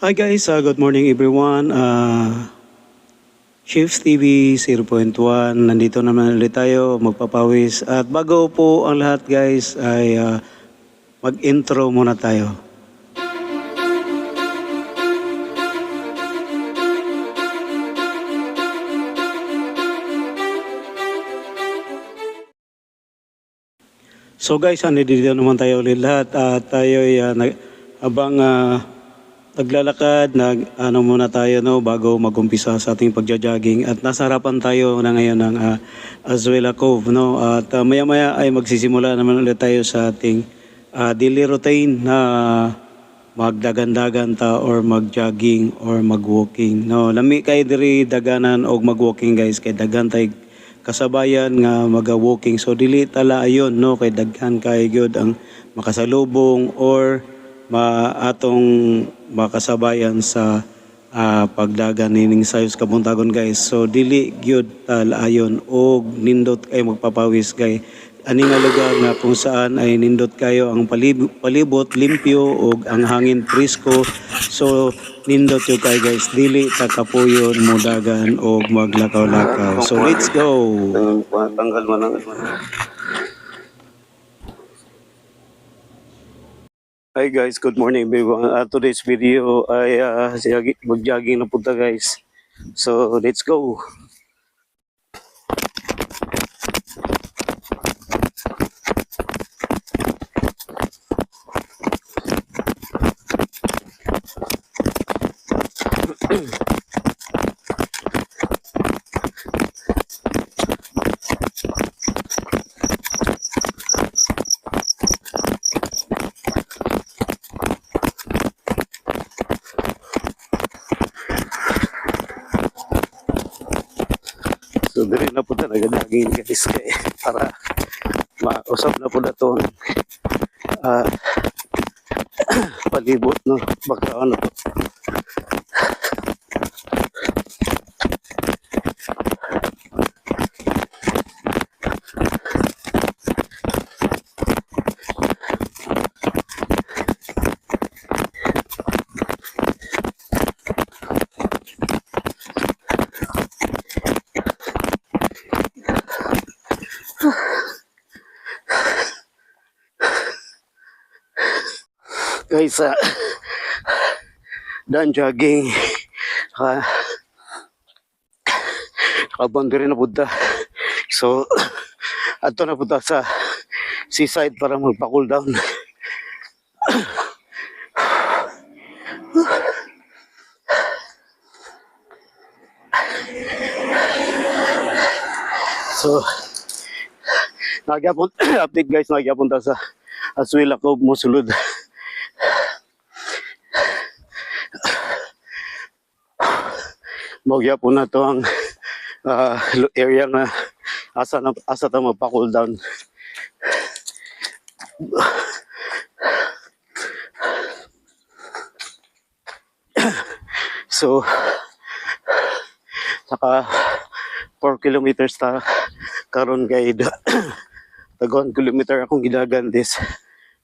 Hi guys, good morning everyone. Shifts TV 0.1, nandito naman ulit tayo magpapawis. At bago po ang lahat guys ay mag-intro muna tayo. So guys, nandito naman tayo ulit lahat at tayo ay habang naglalakad, muna tayo no bago magumpisa sa ating pagja-jogging at nasa harapan tayo na ngayon ng Azuela Cove no at maya-maya ay magsisimula naman ulit tayo sa ating daily routine na magdagan-dagan ta or mag-jogging or mag-walking no. Lami kay diri daganan og mag-walking guys kay daghan tay kasabayan nga maga-walking so dili tala ayon no kay daghan kay gyud ang makasalubong or atong makasabayan sa pagdagan nining sayos kabuntagon guys so dili gyud tala ayon og nindot kay magpapawis kay ani nga lugar nga kung saan ay nindot kayo ang palibot limpyo og ang hangin presko so nindot yung kay guys dili takapuyon mudagan og maglakaw-lakaw so let's go. Tanggal mo lang. Hi guys, good morning everyone. Today's video ay mag-jogging na punta guys so let's go. So diri na po talaga jogging guys kay para mausap na po na to palibot no baka ano to. Guys, done jogging kabandiri na punta so ato na punta sa seaside para magpa-cool down. So nagyapon update guys, nagyapon ta sa Azuela Cove mosulod. Mogya po na to ang area na asa ta magpa-cool down. So saka 4 kilometers ta karon kay tagon kilometer akong gidagan this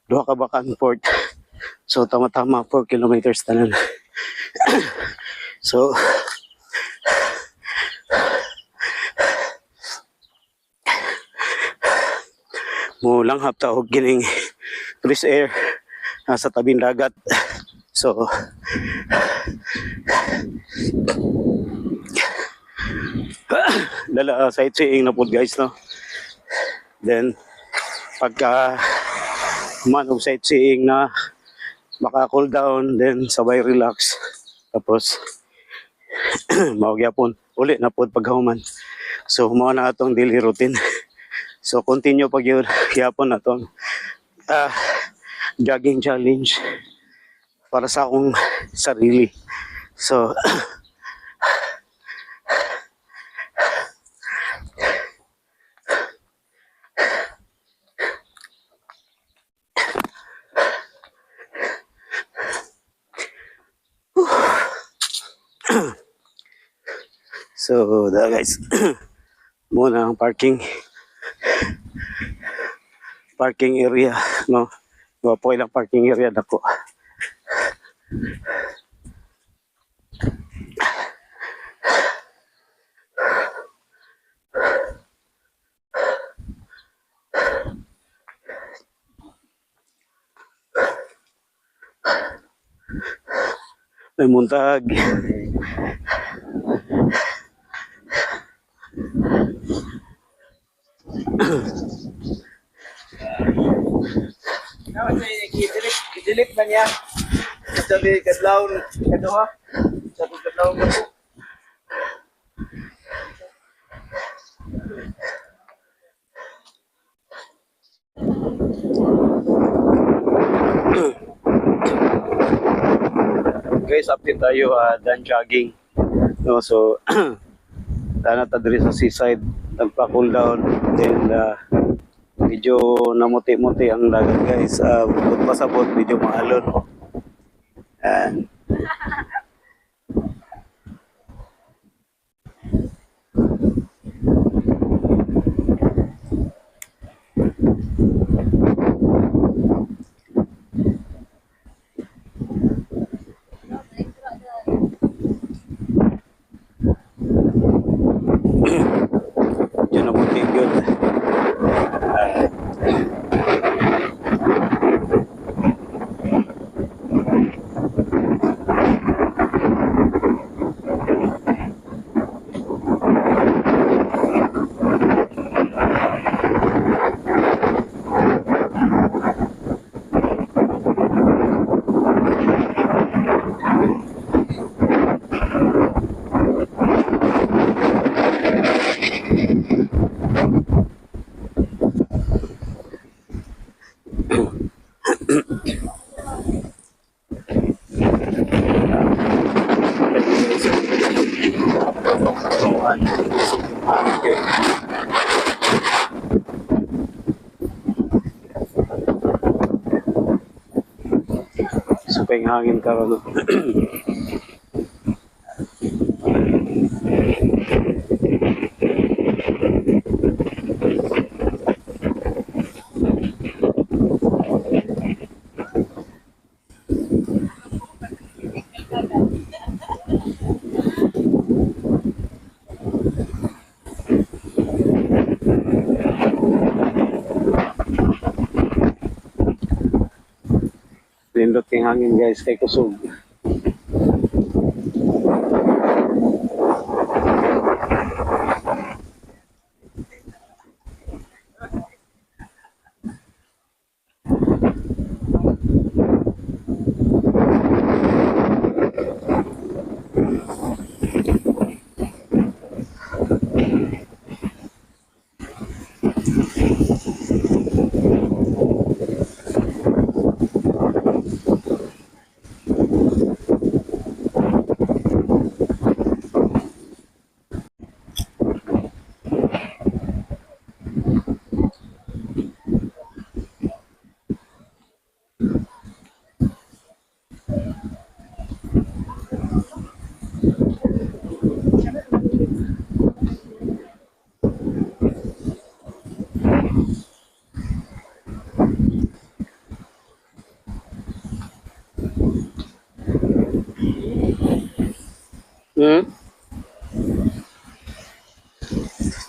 duha ka back and forth so tama-tama 4 kilometers tanan. So mo lang hapta og gining fresh air sa tabing dagat so dala sightseeing na po guys no then pagka manog sightseeing na maka cool down then sabay relax tapos maugyapon uli na po paghuman so mao na atong daily routine so continue pag yapon na itong jogging challenge para sa akong sarili so so guys muna ang parking area no po ilang parking area dako May muntag. Delete man niya. Sabi kadlaw kaduha. Sabi kadlaw mo. Guys, update tayo dan jogging. No, so tana ta diri sa seaside, nagpa-cool down, then medyo namuti-muti ang dagat guys. Bukod pa sa boat, medyo maalon. And medyo namuti yun. Supay ang hangin karon. Pindot kay hangin guys, kay kusog.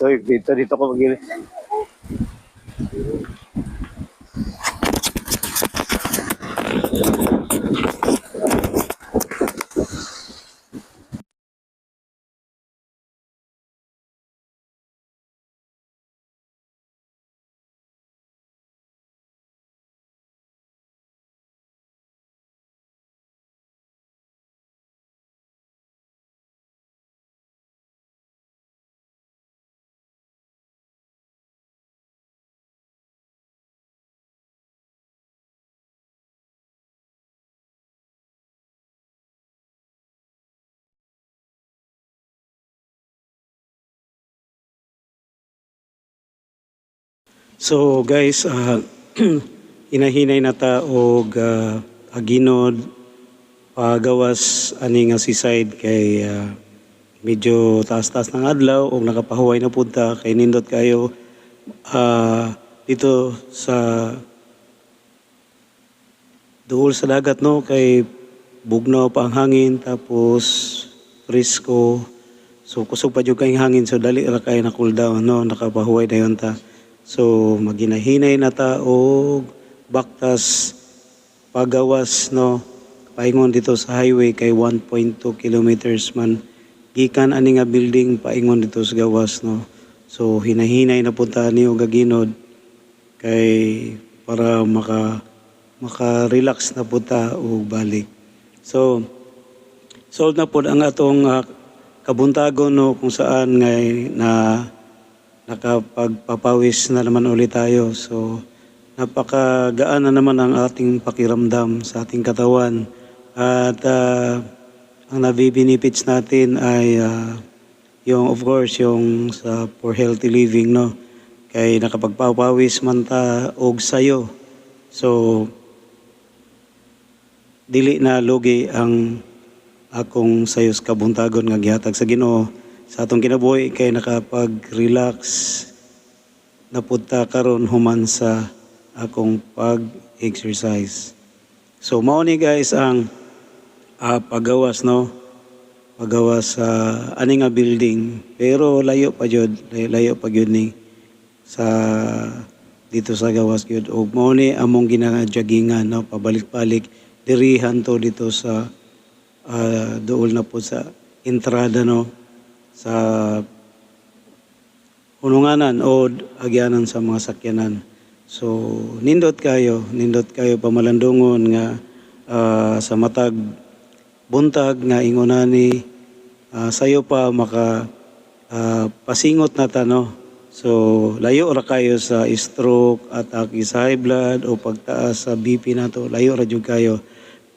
So, dito ko mag-ilis. So guys, hinahinay na ta og aginod pagawas ani nga seaside kay medyo taas-taas ng adlaw og nakapahuway na punta kay nindot kayo dito sa duol sa dagat no, kay bugnaw pa ang hangin tapos presko. So kusog pa jud kay hangin, so dali ra kay na cool down no, nakapahuway na yun ta. So maginahinay na ta og baktas pagawas no, paingon dito sa highway kay 1.2 kilometers man gikan ani nga building paingon dito sa gawas, no. So hinahinay na punta niyo gaginod kay para maka-relax na punta o balik. So solve na po ang atong kabuntagon, no, kung saan ngay na nakapagpapawis na naman ulit tayo. So napakagaan na naman ang ating pakiramdam sa ating katawan at ang nabibenefits natin ay yung of course yung sa for healthy living, no, kay nakapagpapawis man ta og sayo. So dili na lugi ang akong sayos kabuntagon nga gihatag sa Ginoo sa atong kinabuhi kay nakapag-relax na punta karon human sa akong pag-exercise. So mao ni guys ang pagawas, no, pagawas sa ani nga building pero layo pa jud ni sa dito sa gawas gyud ug mao ni among ginajaggingan, no, pabalik-balik dirihan to dito sa dool na po sa entrada, no, sa hununganan o agyanan sa mga sakyanan. So nindot kayo pamalandungon nga sa matag buntag nga ingonani sayo pa maka pasingot na ta, no. So layo ra kayo sa stroke, atake sa high blood o pagtaas sa BP nato, layo ra jud kayo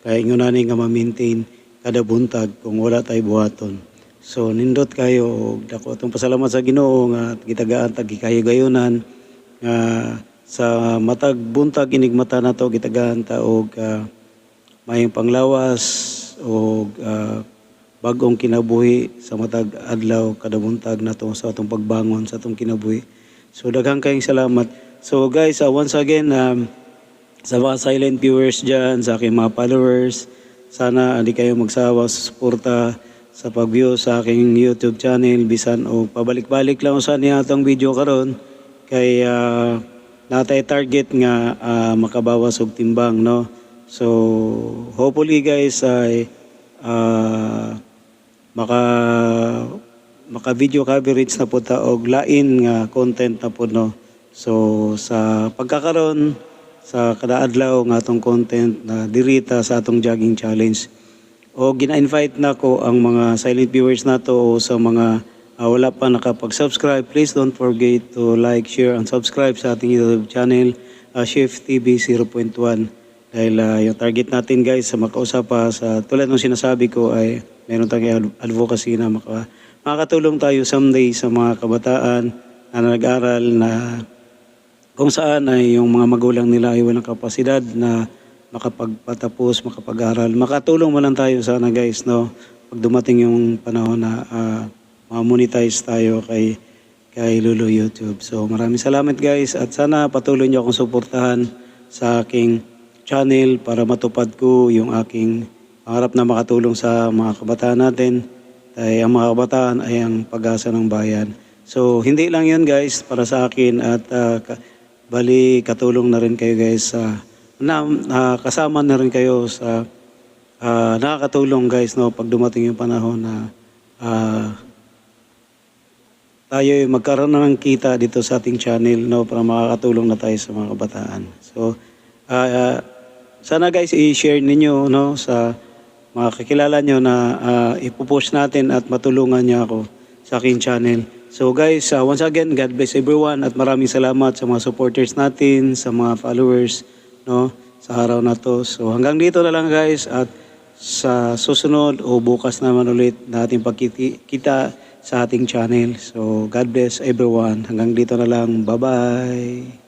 kay ingonani nga ma-maintain kada buntag kung wala tay buhaton. So nindot kayo og dako atong pasalamat sa Ginoo nga gitagaan tag gikayo-gayonan nga sa matag buntag inigmata nato gitagaan ta og mayong panglawas og bag-ong kinabuhi sa matag adlaw kada buntag nato sa atong pagbangon sa atong kinabuhi. So daghang kayong salamat. So guys, once again sa mga silent viewers dyan, sa aking mga followers, sana hindi kayo magsawa sa suporta sa pag-view sa aking YouTube channel. Bisan o pabalik-balik lang sa niya itong video karon kay natay target nga makabawas og timbang, no. So hopefully guys ay maka video coverage na po ta og lain nga content na po, no. So sa pagkakaroon sa kada adlaw nga atong content na dirita sa atong jogging challenge. O gina-invite na ko ang mga silent viewers nato o sa mga wala pa nakapag-subscribe, please don't forget to like, share, and subscribe sa ating YouTube channel, Shift TV 0.1. Dahil yung target natin guys sa makausapa sa tulad ng sinasabi ko ay meron tayong advocacy na makakatulong tayo someday sa mga kabataan na nag-aral na kung saan ay yung mga magulang nila ay walang kapasidad na makapagpatapos, makapag-aral. Makatulong mo lang tayo sana guys, no, pag dumating yung panahon na ma-monetize tayo kay Lulu YouTube. So maraming salamat guys at sana patuloy niyo akong suportahan sa aking channel para matupad ko yung aking pangarap na makatulong sa mga kabataan natin. Dahil ang mga kabataan ay ang pag-asa ng bayan. So hindi lang yun guys para sa akin at bali katulong na rin kayo guys sa kasama na rin kayo sa nakakatulong guys, no, pag dumating yung panahon na tayo magkaroon ng kita dito sa ating channel, no, para makakatulong na tayo sa mga kabataan. So sana guys i-share ninyo, no, sa mga kakilala nyo na ipupost natin at matulungan niya ako sa aking channel. So guys, once again, God bless everyone at maraming salamat sa mga supporters natin, sa mga followers, no, sa araw na to. So hanggang dito na lang guys at sa susunod o bukas naman ulit natin pagkita sa ating channel. So God bless everyone. Hanggang dito na lang. Bye-bye.